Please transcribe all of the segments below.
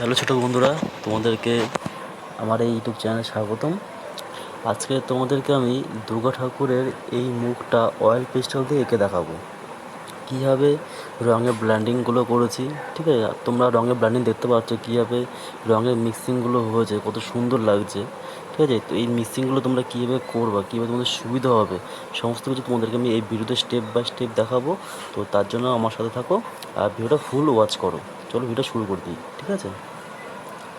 Hello ছোটো বন্ধুরা, তোমাদেরকে আমার এই ইউটিউব চ্যানেলে স্বাগতম। আজকে তোমাদেরকে আমি দুর্গা ঠাকুরের এই মুখটা অয়েল পেস্টেল দিয়ে এঁকে দেখাবো কীভাবে রঙের ব্ল্যান্ডিংগুলো করেছি। ঠিক আছে, তোমরা রঙের ব্ল্যান্ডিং দেখতে পাচ্ছ কীভাবে রঙের মিক্সিংগুলো হয়েছে, কত সুন্দর লাগছে। ঠিক আছে, তো এই মিক্সিংগুলো তোমরা কীভাবে করবা, কীভাবে তোমাদের সুবিধা হবে, সমস্ত কিছু তোমাদেরকে আমি এই ভিডিওতে স্টেপ বাই স্টেপ দেখাবো। তো তার জন্য আমার সাথে থাকো আর ভিডিওটা ফুল ওয়াচ করো। চলো ভিডিও শুরু করে দিই। ঠিক আছে,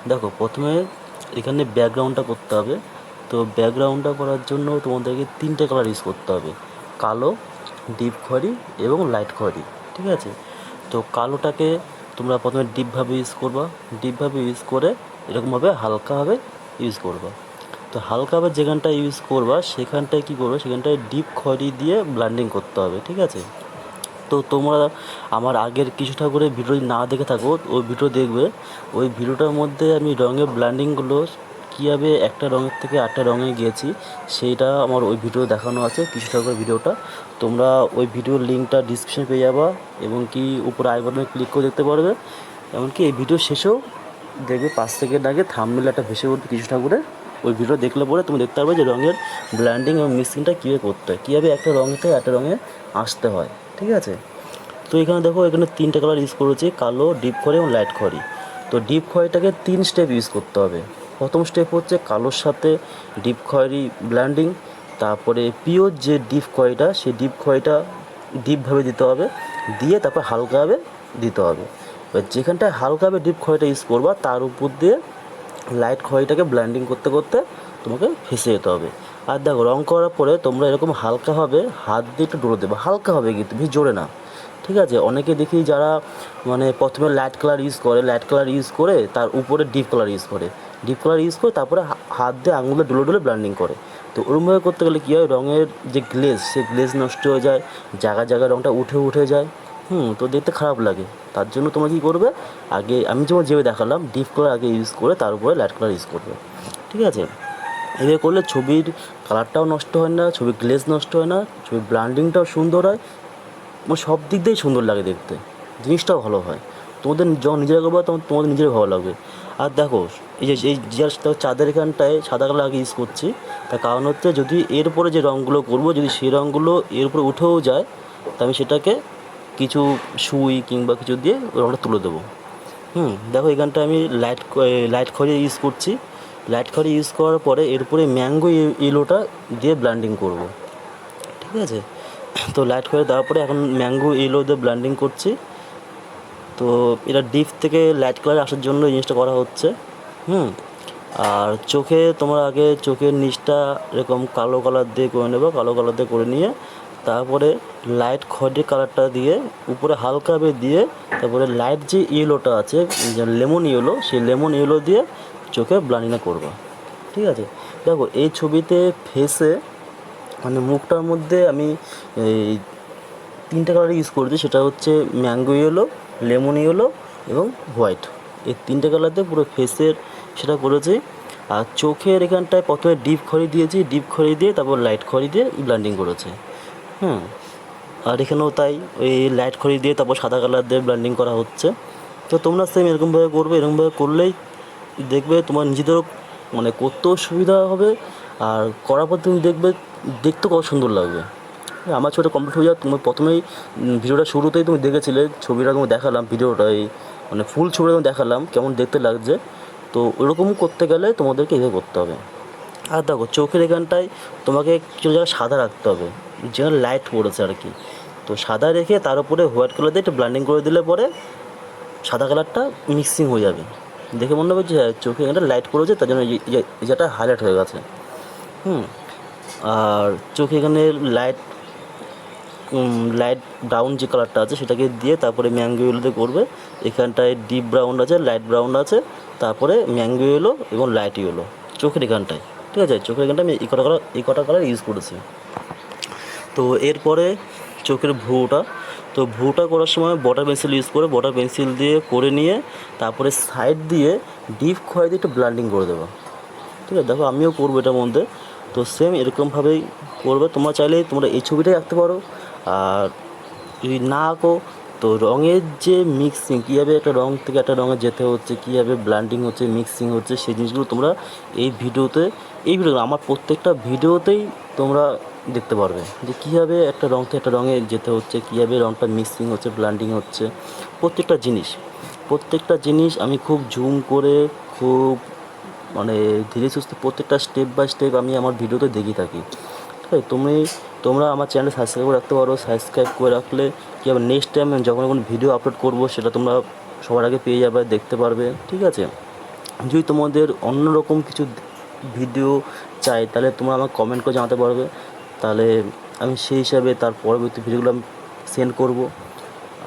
দেখো প্রথমে এখানে ব্যাকগ্রাউন্ডটা করতে হবে। তো ব্যাকগ্রাউন্ডটা করার জন্য তোমাদেরকে তিনটে কালার ইউজ করতে হবে: কালো, ডিপ খয়েরি এবং লাইট খয়েরি। ঠিক আছে, তো কালোটাকে তোমরা প্রথমে ডিপভাবে ইউজ করবা, ডিপভাবে ইউজ করে এরকমভাবে হালকাভাবে ইউজ করবা। তো হালকাভাবে যেখানটায় ইউজ করবা সেখানটায় কী করবে, সেখানটায় ডিপ খয়েরি দিয়ে ব্লেন্ডিং করতে হবে। ঠিক আছে, তো তোমরা আমার আগের কিছু ঠাকুরের ভিডিও না দেখে থাকো, ওই ভিডিও দেখবে। ওই ভিডিওটার মধ্যে আমি রঙের ব্ল্যান্ডিংগুলো কীভাবে একটা রঙের থেকে আরেকটা রঙে গিয়েছি সেইটা আমার ওই ভিডিও দেখানো আছে, কিছু ঠাকুরের ভিডিওটা। তোমরা ওই ভিডিওর লিঙ্কটা ডিসক্রিপশনে পেয়ে যাবা এবং কি উপরে আই বাটনে ক্লিক করে দেখতে পারবে। এমনকি এই ভিডিও শেষেও দেখবে 5 সেকেন্ড আগে থাম্বনেলে একটা ভেসে উঠবে কিছু ঠাকুরের। ওই ভিডিও দেখলে পরে তুমি দেখতে পারবে যে রঙের ব্ল্যান্ডিং এবং মিক্সিংটা কীভাবে করতে হয়, কীভাবে একটা রঙ থেকে একটা রঙে আসতে হয়। ঠিক আছে, তো এখানে দেখো, এখানে তিনটে কালার ইউজ করেছি: কালো, ডিপ খয়েরি এবং লাইট খয়েরি। তো ডিপ খয়েরিটাকে 3 স্টেপ ইউজ করতে হবে। প্রথম স্টেপ হচ্ছে কালোর সাথে ডিপ খয়েরি ব্ল্যান্ডিং, তারপরে পিওর যে ডিপ খয়েরিটা সেই ডিপ খয়েরিটা ডিপভাবে দিতে হবে, দিয়ে তারপর হালকাভাবে দিতে হবে। এবার যেখানটায় হালকাভাবে ডিপ খয়েরিটা ইউজ করবা তার উপর দিয়ে লাইট খয়েরিটাকে ব্ল্যান্ডিং করতে করতে তোমাকে ফেসে যেতে হবে। আর দেখো, রঙ করার পরে তোমরা এরকম হালকাভাবে হাত দিয়ে একটু ডলে দেবে, হালকাভাবে কিন্তু বেশি জোরে না। ঠিক আছে, অনেকে দেখি যারা মানে প্রথমে লাইট কালার ইউজ করে, লাইট কালার ইউজ করে তার উপরে ডিপ কালার ইউজ করে, ডিপ কালার ইউজ করে তারপরে হাত দিয়ে আঙুলে ডলে ডলে ব্লেন্ডিং করে। তো ওরমভাবে করতে গেলে কী হয়, রঙের যে গ্লেজ সেই গ্লেজ নষ্ট হয়ে যায়, জায়গায় জায়গায় রঙটা উঠে যায়। তো দেখতে খারাপ লাগে। তার জন্য তোমরা কী করবে, আগে আমি যেমন যেভাবে দেখালাম ডিপ কালার আগে ইউজ করে তার উপরে লাইট কালার ইউজ করবে। ঠিক আছে, এভাবে করলে ছবির কালারটাও নষ্ট হয় না, ছবির গ্লেজ নষ্ট হয় না, ছবির ব্লেন্ডিংটাও সুন্দর হয়, মানে সব দিক দিয়েই সুন্দর লাগে দেখতে, জিনিসটাও ভালো হয়। তোমাদের যখন নিজেরা করবে তখন তোমাদের নিজের ভালো লাগবে। আর দেখো, এই যে চাঁদের এখানটায় সাদা কালার আগে ইউজ করছি, তার কারণ হচ্ছে যদি এর উপরে যে রঙগুলো করবো যদি সেই রঙগুলো এর উপরে উঠেও যায়, তা আমি সেটাকে কিছু সুই কিংবা কিছু দিয়ে রঙটা তুলে দেবো। দেখো এখানটা আমি লাইট খয়েরি ইউজ করছি। লাইট খয়েরি ইউজ করার পরে এর উপরে ম্যাঙ্গো ইয়েলোটা দিয়ে ব্লেন্ডিং করব। ঠিক আছে, তো লাইট খয়েরি দেওয়ার পরে এখন ম্যাঙ্গো ইয়েলো দিয়ে ব্লেন্ডিং করছি। তো এটা ডিপ থেকে লাইট কালার আসার জন্য এই জিনিসটা করা হচ্ছে। আর চোখে তোমরা আগে চোখের নিচটা এরকম কালো কালার দিয়ে করে নেবে, কালো কালার দিয়ে করে নিয়ে তারপরে লাইট খয়েরি কালারটা দিয়ে উপরে হালকাভাবে দিয়ে তারপরে লাইট যে ইয়েলোটা আছে, যে লেমন ইয়েলো, সেই লেমন ইয়েলো দিয়ে চোখে ব্লেন্ডিংটা করবা। ঠিক আছে, দেখো এই ছবিতে ফেসে মানে মুখটার মধ্যে আমি এই 3টে কালার ইউজ করেছি, সেটা হচ্ছে ম্যাঙ্গো ইয়েলো, লেমন ইয়েলো এবং হোয়াইট। এই 3টে কালার দিয়ে পুরো ফেসের সেটা করেছি। আর চোখের এখানটায় প্রথমে ডিপ খয়েরি দিয়েছি, ডিপ খয়েরি দিয়ে তারপর লাইট খয়েরি দিয়ে ব্লেন্ডিং করেছে। আর এখানেও তাই, ওই লাইট খয়েরি দিয়ে তারপর সাদা কালার দিয়ে ব্লেন্ডিং করা হচ্ছে। তো তোমরা সেম এরকমভাবে করবে, এরকমভাবে করলেই দেখবে তোমার নিজেদেরও মানে করতেও সুবিধা হবে, আর করার পর তুমি দেখবে দেখতে কত সুন্দর লাগবে। আমার ছবিটা কমপ্লিট হয়ে যাক, তুমি প্রথমেই ভিডিওটা শুরুতেই তুমি দেখেছিলে, ছবিটা তুমি দেখালাম, ভিডিওটা এই মানে ফুল ছবিটা তুমি দেখালাম কেমন দেখতে লাগছে। তো ওরকম করতে গেলে তোমাদেরকে এভাবে করতে হবে। আর দেখো চোখের এখানটায় তোমাকে কিছু জায়গায় সাদা রাখতে হবে, যেখানে লাইট পড়েছে আর কি। তো সাদা রেখে তার উপরে হোয়াইট কালার দিয়ে একটু ব্লেন্ডিং করে দিলে পরে সাদা কালারটা মিক্সিং হয়ে যাবে, দেখে মনে হবে যে চোখে এখানটা লাইট পড়েছে, তার জন্য এই যেটা হাইলাইট হয়ে গেছে। আর চোখে এখানে লাইট ব্রাউন যে কালারটা আছে সেটাকে দিয়ে তারপরে ম্যাঙ্গো ইয়েলোতে করবে। এখানটায় ডিপ ব্রাউন আছে, লাইট ব্রাউন আছে, তারপরে ম্যাঙ্গো ইয়েলো এবং লাইট ইয়েলো চোখের এখানটায়। ঠিক আছে, চোখের এখানটায় আমি এই কটা কালার ইউজ করেছি। তো এরপরে চোখের ভ্রুটা, তো ভ্রুটা করার সময় বটার পেন্সিল ইউজ করে বটার পেন্সিল দিয়ে করে নিয়ে তারপরে সাইড দিয়ে ডিপ খয়েরি দিয়ে একটু ব্লেন্ডিং করে দেবো। ঠিক আছে, দেখো আমিও করবো এটার মধ্যে। তো সেম এরকমভাবেই করবে। তোমরা চাইলে তোমরা এই ছবিটাই আঁকতে পারো, আর যদি না আঁকো তো রঙের যে মিক্সিং, কীভাবে একটা রঙ থেকে একটা রঙে যেতে হচ্ছে, কীভাবে ব্লান্ডিং হচ্ছে, মিক্সিং হচ্ছে, সেই জিনিসগুলো তোমরা এই ভিডিওতে, আমার প্রত্যেকটা ভিডিওতেই তোমরা দেখতে পারবে যে কীভাবে একটা রঙ থেকে একটা রঙে যেতে হচ্ছে, কীভাবে রঙটা মিক্সিং হচ্ছে, ব্লান্ডিং হচ্ছে। প্রত্যেকটা জিনিস আমি খুব জুম করে, খুব মানে ধীরে সুস্থে প্রত্যেকটা স্টেপ বাই স্টেপ আমি আমার ভিডিওতে দেখিয়ে থাকি। ঠিক আছে, তোমরা আমার চ্যানেল সাবস্ক্রাইব করে রাখতে পারো। সাবস্ক্রাইব করে রাখলে কী হবে, নেক্সট টাইম যখন কোনো ভিডিও আপলোড করবো সেটা তোমরা সবার আগে পেয়ে যাবে, দেখতে পারবে। ঠিক আছে, যদি তোমাদের অন্যরকম কিছু ভিডিও চাই তাহলে তোমরা আমাকে কমেন্ট করে জানাতে পারবে, তাহলে আমি সেই হিসাবে তার পরবর্তী ভিডিওগুলো আমি সেন্ড করবো।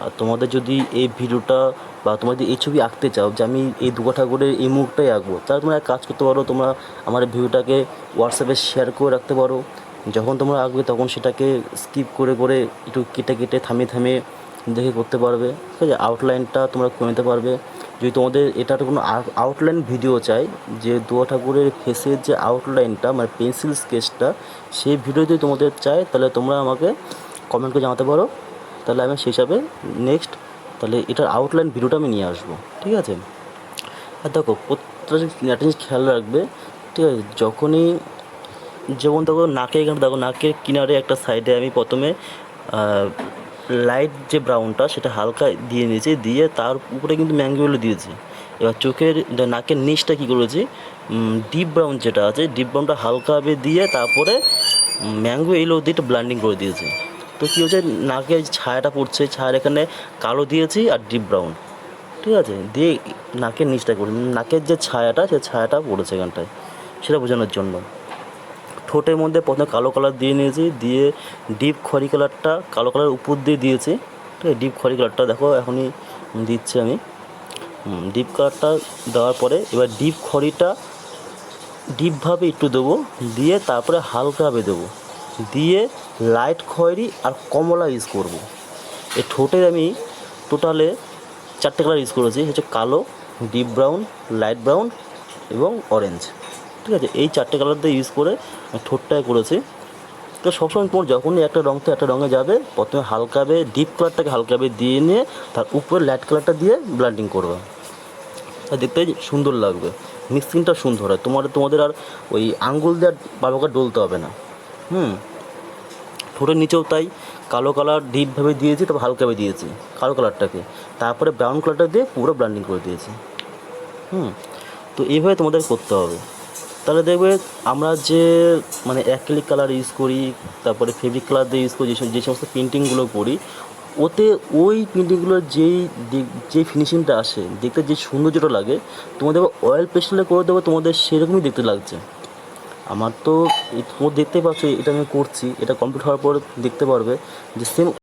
আর তোমাদের যদি এই ভিডিওটা বা তোমরা যদি এই ছবি আঁকতে চাও যে আমি এই দুর্গা ঠাকুরের এই মুখটাই আঁকবো, তাহলে তোমরা এক কাজ করতে পারো, তোমরা আমার এই ভিডিওটাকে হোয়াটসঅ্যাপে শেয়ার করে রাখতে পারো। যখন তোমরা আঁকবে তখন সেটাকে স্কিপ করে করে একটু কেটে থামিয়ে দেখে করতে পারবে। ঠিক আছে, আউটলাইনটা তোমরা করে নিতে পারবে। যদি তোমাদের এটার কোনো আউটলাইন ভিডিও চাই, যে দুর্গা ঠাকুরের ফেসের যে আউটলাইনটা মানে পেন্সিল স্কেচটা, সেই ভিডিও যদি তোমাদের চাই তাহলে তোমরা আমাকে কমেন্ট করে জানাতে পারো, তাহলে আমি সেই হিসাবে নেক্সট তাহলে এটার আউটলাইন ভিডিওটা আমি নিয়ে আসবো। ঠিক আছে, আর দেখো প্রত্যেকটা একটা জিনিস খেয়াল রাখবে। ঠিক আছে, যেমন দেখো নাকে, এখানে দেখো নাকের কিনারে একটা সাইডে আমি প্রথমে লাইট যে ব্রাউনটা সেটা হালকা দিয়ে নিয়েছি, দিয়ে তার উপরে কিন্তু ম্যাঙ্গোগুলো দিয়েছি। এবার নাকের নিচটা কী করেছি, ডিপ ব্রাউন যেটা আছে, ডিপ ব্রাউনটা হালকাভাবে দিয়ে তারপরে ম্যাঙ্গো এলো দিয়ে একটু ব্লান্ডিং করে দিয়েছি। তো কী হচ্ছে, নাকের ছায়াটা পড়ছে, ছায়ার এখানে কালো দিয়েছি আর ডিপ ব্রাউন। ঠিক আছে, দিয়ে নাকের নিচটা করি, নাকের যে ছায়াটা সেই ছায়াটা পড়েছে এখানটায়, সেটা বোঝানোর জন্য। ঠোঁটের মধ্যে প্রথমে কালো কালার দিয়ে নিয়েছি, দিয়ে ডিপ খয়েরি কালারটা কালো কালার উপর দিয়ে দিয়েছি। ঠিক আছে, ডিপ খয়েরি কালারটা দেখো এখনই দিচ্ছি আমি। ডিপ কালারটা দেওয়ার পরে এবার ডিপ খয়েরিটা ডিপভাবে একটু দেবো, দিয়ে তারপরে হালকাভাবে দেবো, দিয়ে লাইট খয়েরি আর কমলা ইউজ করব। এই ঠোঁটে আমি টোটালে 4টে কালার ইউজ করেছি, হচ্ছে কালো, ডিপ ব্রাউন, লাইট ব্রাউন এবং অরেঞ্জ। ঠিক আছে, এই 4টে কালার দিয়ে ইউজ করে ঠোঁটটায় করেছি। তো সবসময় তোমার যখনই একটা রঙ থেকে একটা রঙে যাবে, প্রথমে হালকাভাবে ডিপ কালারটাকে হালকাভাবে দিয়ে নিয়ে তার উপরে লাইট কালারটা দিয়ে ব্লান্ডিং করবে, দেখতে সুন্দর লাগবে, মিক্সিংটা সুন্দর হয়। তোমাদের আর ওই আঙ্গুল দিয়ে বারবার ডলতে হবে না। ঠোঁটের নিচেও তাই কালো কালার ডিপভাবে দিয়েছি, তারপর হালকাভাবে দিয়েছি কালো কালারটাকে, তারপরে ব্রাউন কালারটা দিয়ে পুরো ব্লান্ডিং করে দিয়েছি। তো এইভাবে তোমাদের করতে হবে, তাহলে দেখবে আমরা যে মানে অ্যাক্রিলিক কালার ইউজ করি, তারপরে ফেব্রিক কালার দিয়ে ইউজ করি, যে সমস্ত পেন্টিংগুলো করি, ওতে ওই পেন্টিংগুলোর যেই ফিনিশিংটা আসে, দেখতে যে সৌন্দর্যটা লাগে, তোমাদের অয়েল পেস্টেলে করে দেবো, তোমাদের সেরকমই দেখতে লাগছে। আমার তো তোমরা দেখতে পাচ্ছ এটা আমি করছি, এটা কমপ্লিট হওয়ার পর দেখতে পারবে যে সেম